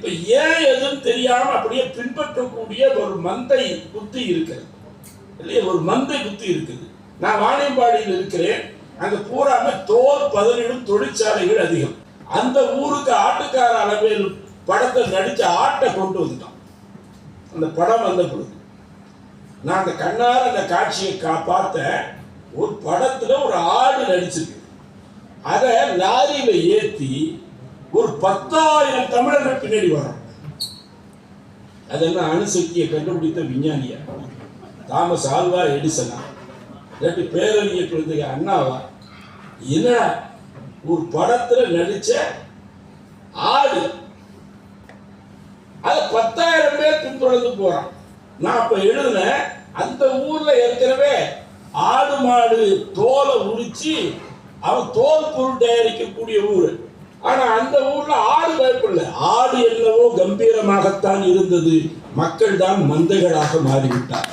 இப்ப ஏன் எதுன்னு தெரியாம அப்படியே பின்பற்றக்கூடிய ஒரு மந்தை புத்தி இருக்கிறது இல்லையா? ஒரு மந்தை புத்தி இருக்குது. நான் வாணியம்பாடியில் இருக்கிறேன். அங்க பூராம தோல் பதனிடும் தொழிற்சாலைகள் அதிகம். அந்த ஊருக்கு ஆட்டுக்கார அளவில் படத்தை நடிச்ச ஆட்டை கொண்டு வந்துட்டான். அந்த படம் வந்த பொழுது நான் அந்த கண்ணார அந்த காட்சியை பார்த்தேன். ஒரு படத்துல ஒரு ஆடு நடிச்சிருக்கு. அதை லாரியில ஏற்றி ஒரு 10,000 தமிழர்கள் பின்னாடி வரும். அதெல்லாம் அணுசக்தியை கண்டுபிடித்த விஞ்ஞானியா? Thomas Alva எடிசனா? இல்லாட்டி பேரறிஞர் குழந்தை அண்ணாவா? என்ன ஒரு படத்துல நடிச்ச ஆடு அது 10,000 பேர் பின்தொடர்ந்து போறான். நான் அப்ப எழுதுன அந்த ஊர்ல ஏற்கனவே ஆடு மாடு தோலை உரிச்சு அவன் தோல் பொருள் தயாரிக்கக்கூடிய ஊர். ஆனா அந்த ஊர்ல ஆடு பயப்படல. ஆடு என்னவோ கம்பீரமாகத்தான் இருந்தது. மக்கள் தான் மந்தைகளாக மாறிவிட்டார்.